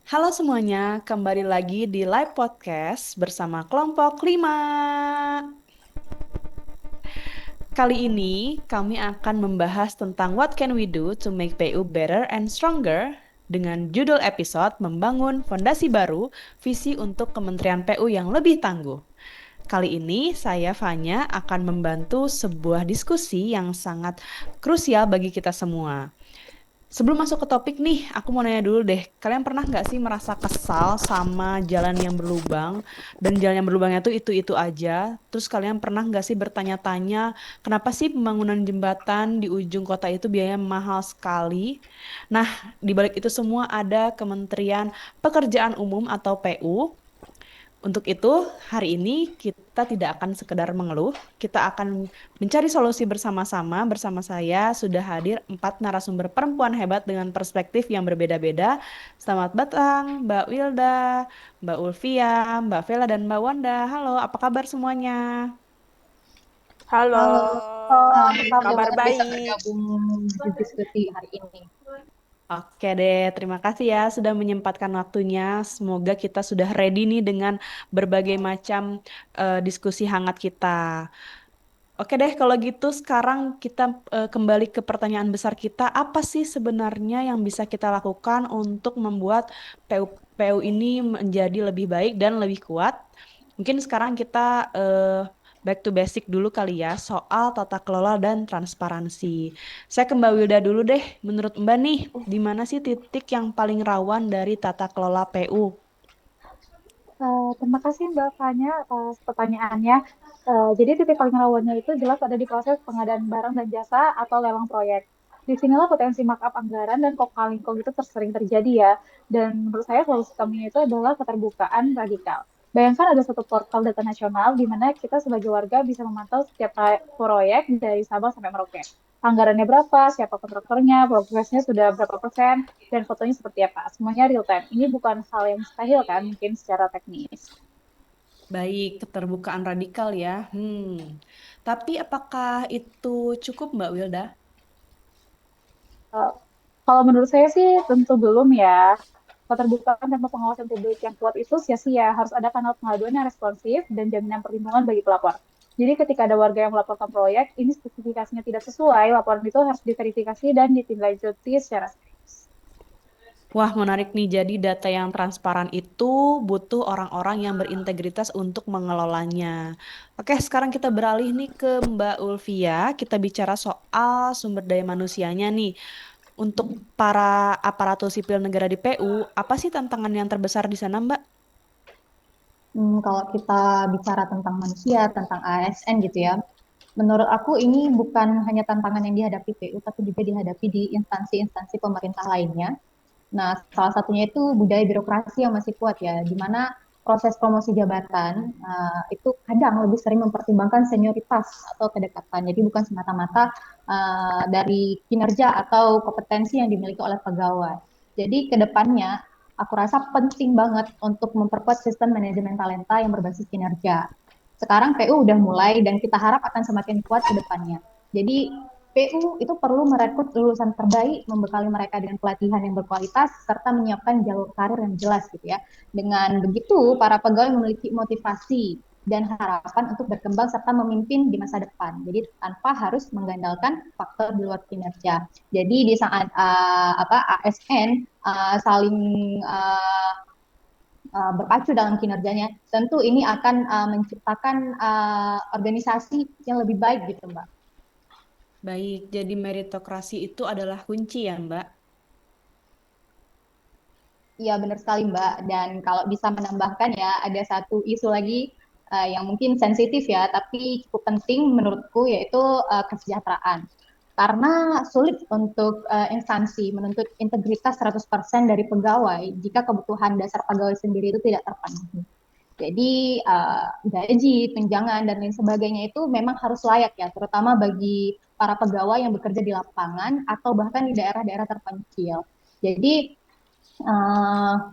Halo semuanya, kembali lagi di live podcast bersama kelompok 5. Kali ini kami akan membahas tentang what can we do to make PU better and stronger dengan judul episode Membangun Fondasi Baru, Visi untuk Kementerian PU yang Lebih Tangguh. Kali ini saya Fanya akan membantu sebuah diskusi yang sangat krusial bagi kita semua. Sebelum masuk ke topik nih, aku mau nanya dulu deh. Kalian pernah nggak sih merasa kesal sama jalan yang berlubang dan jalan yang berlubangnya tuh itu aja? Terus kalian pernah nggak sih bertanya-tanya kenapa sih pembangunan jembatan di ujung kota itu biayanya mahal sekali? Nah, di balik itu semua ada Kementerian Pekerjaan Umum atau PU. Untuk itu, hari ini kita tidak akan sekedar mengeluh, kita akan mencari solusi bersama-sama. Bersama saya sudah hadir 4 narasumber perempuan hebat dengan perspektif yang berbeda-beda. Selamat datang, Mbak Wilda, Mbak Ulfia, Mbak Vela, dan Mbak Wanda. Halo, apa kabar semuanya? Halo, Halo, apa kabar? kabar Banget bisa baik. bergabung di diskusi hari ini. Oke deh, terima kasih ya sudah menyempatkan waktunya. Semoga kita sudah ready nih dengan berbagai macam diskusi hangat kita. Oke deh, kalau gitu sekarang kita kembali ke pertanyaan besar kita. Apa sih sebenarnya yang bisa kita lakukan untuk membuat PU ini menjadi lebih baik dan lebih kuat? Mungkin sekarang kita back to basic dulu kali ya, soal tata kelola dan transparansi. Saya ke Mbak Wilda dulu deh. Menurut Mbak nih, di mana sih titik yang paling rawan dari tata kelola PU? Terima kasih Mbak Fanya atas pertanyaannya. Jadi titik paling rawannya itu jelas ada di proses pengadaan barang dan jasa atau lelang proyek. Disinilah potensi markup anggaran dan kong kali kong itu tersering terjadi ya. Dan menurut saya solusi kami itu adalah keterbukaan radikal. Bayangkan ada satu portal data nasional di mana kita sebagai warga bisa memantau setiap proyek dari Sabang sampai Merauke. Anggarannya berapa, siapa kontraktornya, progresnya sudah berapa persen, dan fotonya seperti apa. Semuanya real time. Ini bukan hal yang mustahil kan, mungkin secara teknis. Baik, keterbukaan radikal ya. Tapi apakah itu cukup Mbak Wilda? Eh, Kalau menurut saya sih tentu belum ya. Keterbukaan tanpa pengawasan publik yang kuat itu sia-sia. Harus ada kanal pengaduan yang responsif dan jaminan perlindungan bagi pelapor. Jadi ketika ada warga yang melaporkan proyek, ini spesifikasinya tidak sesuai, laporan itu harus diverifikasi dan ditindaklanjuti secara serius. Wah, menarik nih. Jadi data yang transparan itu butuh orang-orang yang berintegritas untuk mengelolanya. Oke, sekarang kita beralih nih ke Mbak Ulvia. Kita bicara soal sumber daya manusianya nih. Untuk para aparatur sipil negara di PU, apa sih tantangan yang terbesar di sana, Mbak? Kalau kita bicara tentang manusia, tentang ASN gitu ya, menurut aku ini bukan hanya tantangan yang dihadapi PU, tapi juga dihadapi di instansi-instansi pemerintah lainnya. Nah, salah satunya itu budaya birokrasi yang masih kuat ya, di mana proses promosi jabatan itu kadang lebih sering mempertimbangkan senioritas atau kedekatan. Jadi bukan semata-mata dari kinerja atau kompetensi yang dimiliki oleh pegawai. Jadi ke depannya aku rasa penting banget untuk memperkuat sistem manajemen talenta yang berbasis kinerja. Sekarang PU udah mulai dan kita harap akan semakin kuat ke depannya. Jadi PU itu perlu merekrut lulusan terbaik, membekali mereka dengan pelatihan yang berkualitas, serta menyiapkan jalur karir yang jelas gitu ya. Dengan begitu, para pegawai memiliki motivasi dan harapan untuk berkembang serta memimpin di masa depan. Jadi tanpa harus mengandalkan faktor di luar kinerja. Jadi di saat ASN saling uh, berpacu dalam kinerjanya, tentu ini akan menciptakan organisasi yang lebih baik gitu, Mbak. Baik, jadi meritokrasi itu adalah kunci ya, Mbak. Iya benar sekali Mbak. Dan kalau bisa menambahkan ya ada satu isu lagi yang mungkin sensitif ya, tapi cukup penting menurutku yaitu kesejahteraan. Karena sulit untuk instansi menuntut integritas 100% dari pegawai jika kebutuhan dasar pegawai sendiri itu tidak terpenuhi. Jadi gaji, tunjangan dan lain sebagainya itu memang harus layak ya, terutama bagi para pegawai yang bekerja di lapangan atau bahkan di daerah-daerah terpencil. Jadi uh,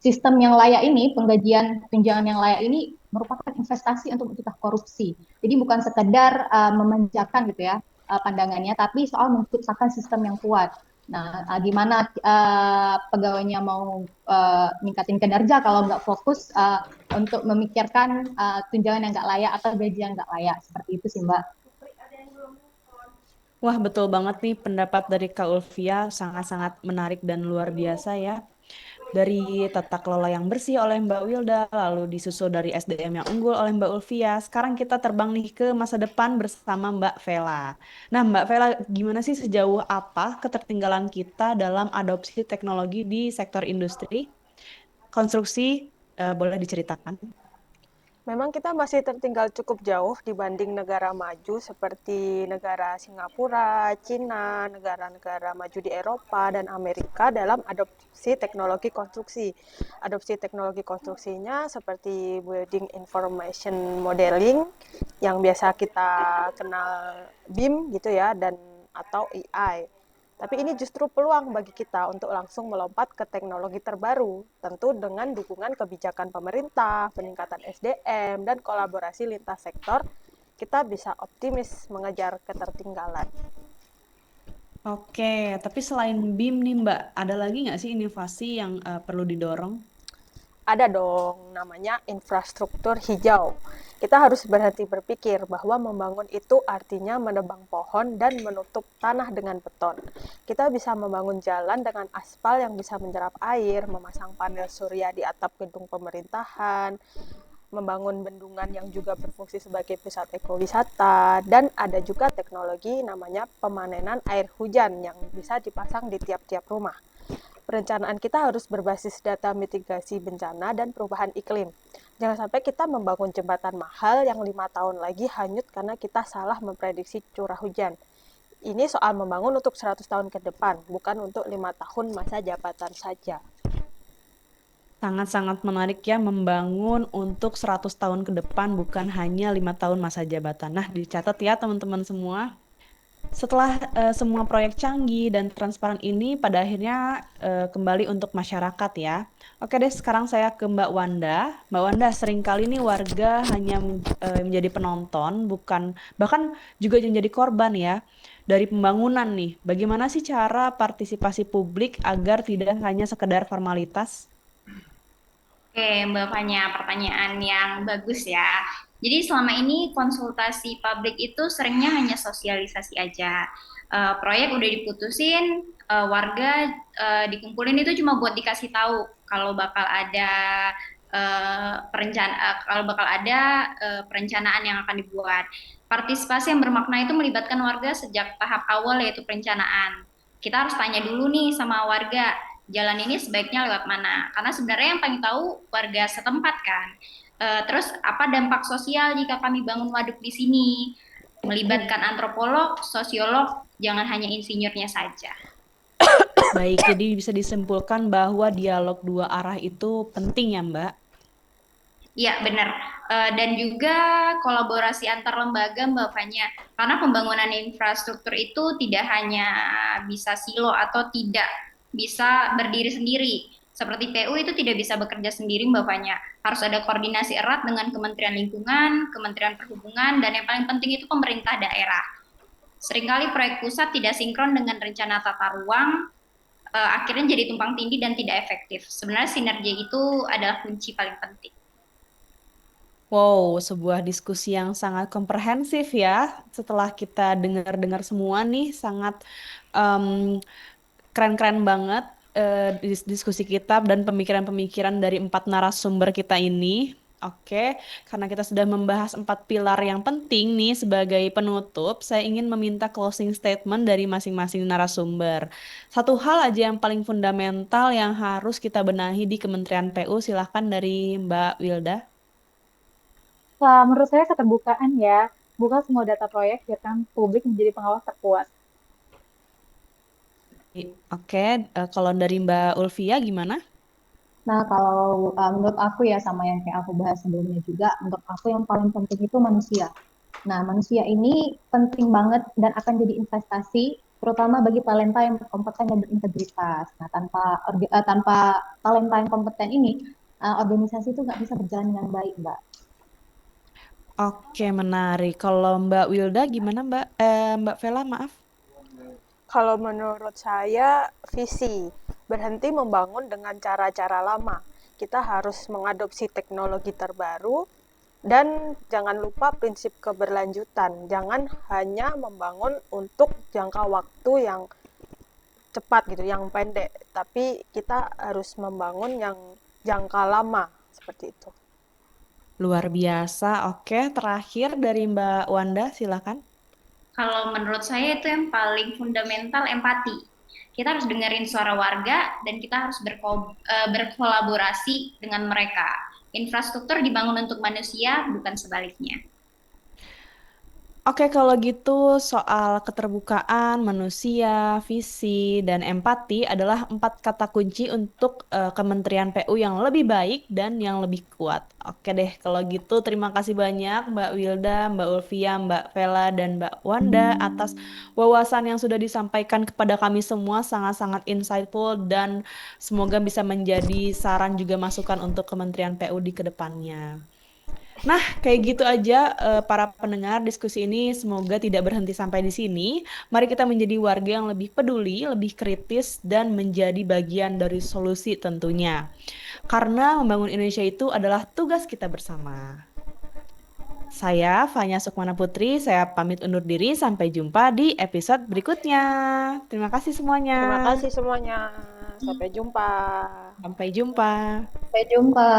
sistem yang layak ini, penggajian tunjangan yang layak ini merupakan investasi untuk mencegah korupsi. Jadi bukan sekedar memanjakan gitu ya pandangannya, tapi soal menciptakan sistem yang kuat. Nah, gimana pegawainya mau ningkatin kinerja kalau nggak fokus untuk memikirkan tunjangan yang nggak layak atau gaji yang nggak layak. Seperti itu sih, Mbak. Wah, betul banget nih pendapat dari Kak Ulfia sangat-sangat menarik dan luar biasa ya. Dari tata kelola yang bersih oleh Mbak Wilda, lalu disusul dari SDM yang unggul oleh Mbak Ulfia. Sekarang kita terbang nih ke masa depan bersama Mbak Vela. Nah, Mbak Vela, gimana sih sejauh apa ketertinggalan kita dalam adopsi teknologi di sektor industri? Konstruksi, boleh diceritakan? Memang kita masih tertinggal cukup jauh dibanding negara maju seperti negara Singapura, Cina, negara-negara maju di Eropa dan Amerika dalam adopsi teknologi konstruksi. Adopsi teknologi konstruksinya seperti Building Information Modeling yang biasa kita kenal BIM gitu ya, dan atau AI. Tapi ini justru peluang bagi kita untuk langsung melompat ke teknologi terbaru, tentu dengan dukungan kebijakan pemerintah, peningkatan SDM, dan kolaborasi lintas sektor, kita bisa optimis mengejar ketertinggalan. Oke, tapi selain BIM nih Mbak, ada lagi nggak sih inovasi yang perlu didorong? Ada dong, namanya infrastruktur hijau. Kita harus berhenti berpikir bahwa membangun itu artinya menebang pohon dan menutup tanah dengan beton. Kita bisa membangun jalan dengan aspal yang bisa menyerap air, memasang panel surya di atap gedung pemerintahan, membangun bendungan yang juga berfungsi sebagai pusat ekowisata, dan ada juga teknologi namanya pemanenan air hujan yang bisa dipasang di tiap-tiap rumah. Perencanaan kita harus berbasis data mitigasi bencana dan perubahan iklim. Jangan sampai kita membangun jembatan mahal yang 5 tahun lagi hanyut karena kita salah memprediksi curah hujan. Ini soal membangun untuk 100 tahun ke depan, bukan untuk 5 tahun masa jabatan saja. Sangat-sangat menarik ya membangun untuk 100 tahun ke depan bukan hanya 5 tahun masa jabatan. Nah, dicatat ya teman-teman semua. Setelah semua proyek canggih dan transparan ini pada akhirnya kembali untuk masyarakat ya. Oke deh, sekarang saya ke Mbak Wanda. Mbak Wanda, seringkali nih warga hanya menjadi penonton, bukan bahkan juga menjadi korban ya dari pembangunan nih. Bagaimana sih cara partisipasi publik agar tidak hanya sekedar formalitas? Oke, Mbak Fanya, pertanyaan yang bagus ya. Jadi selama ini konsultasi publik itu seringnya hanya sosialisasi aja. Proyek udah diputusin, warga dikumpulin itu cuma buat dikasih tahu kalau bakal ada perencanaan yang akan dibuat. Partisipasi yang bermakna itu melibatkan warga sejak tahap awal yaitu perencanaan. Kita harus tanya dulu nih sama warga, jalan ini sebaiknya lewat mana? Karena sebenarnya yang paling tahu warga setempat kan. Terus apa dampak sosial jika kami bangun waduk di sini? Melibatkan antropolog, sosiolog, jangan hanya insinyurnya saja. Baik, jadi bisa disimpulkan bahwa dialog dua arah itu penting ya, Mbak. Iya, benar. Dan juga kolaborasi antar lembaga, Mbak Fanya. Karena pembangunan infrastruktur itu tidak hanya bisa silo atau tidak bisa berdiri sendiri. Seperti PU itu tidak bisa bekerja sendiri, Mbak Fanya. Harus ada koordinasi erat dengan Kementerian Lingkungan, Kementerian Perhubungan, dan yang paling penting itu pemerintah daerah. Seringkali proyek pusat tidak sinkron dengan rencana tata ruang, akhirnya jadi tumpang tindih dan tidak efektif. Sebenarnya sinergi itu adalah kunci paling penting. Wow, sebuah diskusi yang sangat komprehensif ya. Setelah kita dengar-dengar semua nih, sangat em, keren-keren banget diskusi kita dan pemikiran-pemikiran dari empat narasumber kita ini. Oke, karena kita sudah membahas empat pilar yang penting nih sebagai penutup, saya ingin meminta closing statement dari masing-masing narasumber. Satu hal aja yang paling fundamental yang harus kita benahi di Kementerian PU, silahkan dari Mbak Wilda. Menurut saya keterbukaan ya, buka semua data proyek biarkan publik menjadi pengawas terkuat. Oke, kalau dari Mbak Ulfia gimana? Nah, kalau menurut aku ya sama yang kayak aku bahas sebelumnya juga, menurut aku yang paling penting itu manusia. Nah, manusia ini penting banget dan akan jadi investasi, terutama bagi talenta yang berkompeten dan berintegritas. Nah, tanpa talenta yang kompeten ini, organisasi itu nggak bisa berjalan dengan baik, Mbak. Oke, menarik. Kalau Mbak Wilda gimana Mbak? Mbak Vela, maaf. Kalau menurut saya, visi berhenti membangun dengan cara-cara lama. Kita harus mengadopsi teknologi terbaru dan jangan lupa prinsip keberlanjutan. Jangan hanya membangun untuk jangka waktu yang cepat gitu, yang pendek, tapi kita harus membangun yang jangka lama seperti itu. Luar biasa. Oke, terakhir dari Mbak Wanda, silakan. Kalau menurut saya itu yang paling fundamental empati. Kita harus dengerin suara warga dan kita harus berkolaborasi dengan mereka. Infrastruktur dibangun untuk manusia, bukan sebaliknya. Oke, kalau gitu soal keterbukaan, manusia, visi, dan empati adalah 4 kata kunci untuk Kementerian PU yang lebih baik dan yang lebih kuat. Oke deh, kalau gitu terima kasih banyak Mbak Wilda, Mbak Ulfia, Mbak Vela, dan Mbak Wanda atas wawasan yang sudah disampaikan kepada kami semua sangat-sangat insightful dan semoga bisa menjadi saran juga masukan untuk Kementerian PU di kedepannya. Nah, kayak gitu aja para pendengar diskusi ini semoga tidak berhenti sampai di sini. Mari kita menjadi warga yang lebih peduli, lebih kritis, dan menjadi bagian dari solusi tentunya. Karena membangun Indonesia itu adalah tugas kita bersama. Saya Fanya Sukmana Putri, saya pamit undur diri. Sampai jumpa di episode berikutnya. Terima kasih semuanya. Terima kasih semuanya. Sampai jumpa. Sampai jumpa. Sampai jumpa.